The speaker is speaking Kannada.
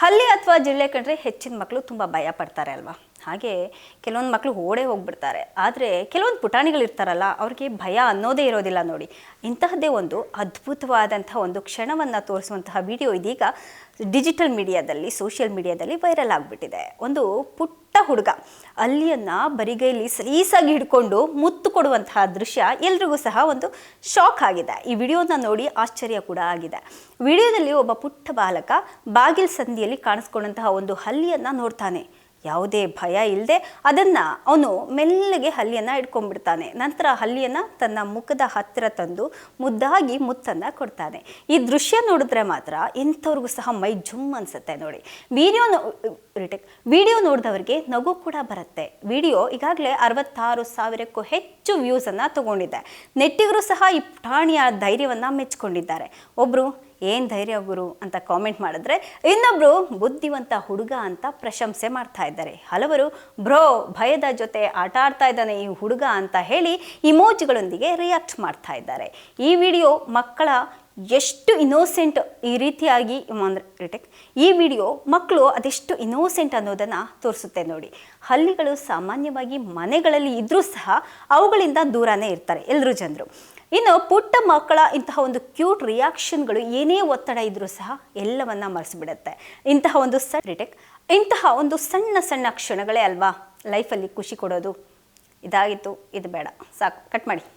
ಹಲ್ಲಿ ಅಥವಾ ಜಿರಳೆ ಕಂಡ್ರೆ ಹೆಚ್ಚಿನ ಮಕ್ಕಳು ತುಂಬ ಭಯ ಪಡ್ತಾರೆ ಅಲ್ವಾ. ಹಾಗೆ ಕೆಲವೊಂದು ಮಕ್ಕಳು ಓಡೇ ಹೋಗ್ಬಿಡ್ತಾರೆ. ಆದರೆ ಕೆಲವೊಂದು ಪುಟಾಣಿಗಳಿರ್ತಾರಲ್ಲ, ಅವ್ರಿಗೆ ಭಯ ಅನ್ನೋದೇ ಇರೋದಿಲ್ಲ ನೋಡಿ. ಇಂತಹದ್ದೇ ಒಂದು ಅದ್ಭುತವಾದಂತಹ ಒಂದು ಕ್ಷಣವನ್ನು ತೋರಿಸುವಂತಹ ವಿಡಿಯೋ ಇದೀಗ ಡಿಜಿಟಲ್ ಮೀಡಿಯಾದಲ್ಲಿ, ಸೋಷಿಯಲ್ ಮೀಡಿಯಾದಲ್ಲಿ ವೈರಲ್ ಆಗಿಬಿಟ್ಟಿದೆ. ಒಂದು ಪುಟ್ಟ ಹುಡುಗ ಹಲ್ಲಿಯನ್ನು ಬರಿಗೈಲಿ ಸಲೀಸಾಗಿ ಹಿಡ್ಕೊಂಡು ಮುತ್ತು ಕೊಡುವಂತಹ ದೃಶ್ಯ ಎಲ್ರಿಗೂ ಸಹ ಒಂದು ಶಾಕ್ ಆಗಿದೆ. ಈ ವಿಡಿಯೋನ ನೋಡಿ ಆಶ್ಚರ್ಯ ಕೂಡ ಆಗಿದೆ. ವಿಡಿಯೋದಲ್ಲಿ ಒಬ್ಬ ಪುಟ್ಟ ಬಾಲಕ ಬಾಗಿಲು ಸಂದಿಯಲ್ಲಿ ಕಾಣಿಸ್ಕೊಂಡಂತಹ ಒಂದು ಹಲ್ಲಿಯನ್ನು ನೋಡ್ತಾನೆ. ಯಾವುದೇ ಭಯ ಇಲ್ಲದೆ ಅದನ್ನು ಅವನು ಮೆಲ್ಲಗೆ ಹಲ್ಲಿಯನ್ನು ಇಟ್ಕೊಂಡ್ಬಿಡ್ತಾನೆ. ನಂತರ ಹಲ್ಲಿಯನ್ನು ತನ್ನ ಮುಖದ ಹತ್ತಿರ ತಂದು ಮುದ್ದಾಗಿ ಮುತ್ತನ್ನು ಕೊಡ್ತಾನೆ. ಈ ದೃಶ್ಯ ನೋಡಿದ್ರೆ ಮಾತ್ರ ಎಂಥವ್ರಿಗೂ ಸಹ ಮೈ ಜುಮ್ ಅನಿಸುತ್ತೆ ನೋಡಿ. ವಿಡಿಯೋ ನೋಡಿದವರಿಗೆ ನಗು ಕೂಡ ಬರುತ್ತೆ. ವಿಡಿಯೋ ಈಗಾಗಲೇ 66,000ಕ್ಕೂ ಹೆಚ್ಚು ವ್ಯೂಸನ್ನು ತಗೊಂಡಿದೆ. ನೆಟ್ಟಿಗರು ಸಹ ಈ ಪುಟಾಣಿಯ ಧೈರ್ಯವನ್ನು ಮೆಚ್ಚಿಕೊಂಡಿದ್ದಾರೆ. ಒಬ್ಬರು ಏನು ಧೈರ್ಯ ಗುರು ಅಂತ ಕಾಮೆಂಟ್ ಮಾಡಿದ್ರೆ, ಇನ್ನೊಬ್ರು ಬುದ್ಧಿವಂತ ಹುಡುಗ ಅಂತ ಪ್ರಶಂಸೆ ಮಾಡ್ತಾ ಇದ್ದಾರೆ. ಹಲವರು ಬ್ರೋ ಭಯದ ಜೊತೆ ಆಟ ಆಡ್ತಾ ಇದ್ದಾನೆ ಈ ಹುಡುಗ ಅಂತ ಹೇಳಿ ಇಮೋಜಿಗಳೊಂದಿಗೆ ರಿಯಾಕ್ಟ್ ಮಾಡ್ತಾ ಇದ್ದಾರೆ. ಈ ವಿಡಿಯೋ ಮಕ್ಕಳ ಎಷ್ಟು ಇನ್ನೋಸೆಂಟ್ ಈ ರೀತಿಯಾಗಿ ಈ ವಿಡಿಯೋ ಮಕ್ಕಳು ಅದೆಷ್ಟು ಇನ್ನೋಸೆಂಟ್ ಅನ್ನೋದನ್ನು ತೋರಿಸುತ್ತೆ ನೋಡಿ. ಹಲ್ಲಿಗಳು ಸಾಮಾನ್ಯವಾಗಿ ಮನೆಗಳಲ್ಲಿ ಇದ್ರೂ ಸಹ ಅವುಗಳಿಂದ ದೂರನೇ ಇರ್ತಾರೆ ಎಲ್ಲರೂ ಜನರು. ಇನ್ನು ಪುಟ್ಟ ಮಕ್ಕಳ ಇಂತಹ ಒಂದು ಕ್ಯೂಟ್ ರಿಯಾಕ್ಷನ್ಗಳು ಏನೇ ಒತ್ತಡ ಇದ್ರೂ ಸಹ ಎಲ್ಲವನ್ನ ಮರೆಸಿಬಿಡುತ್ತೆ. ಇಂತಹ ಒಂದು ಸಣ್ಣ ಸಣ್ಣ ಕ್ಷಣಗಳೇ ಅಲ್ವಾ ಲೈಫಲ್ಲಿ ಖುಷಿ ಕೊಡೋದು. ಇದಾಗಿತ್ತು, ಇದು ಬೇಡ, ಸಾಕು, ಕಟ್ ಮಾಡಿ.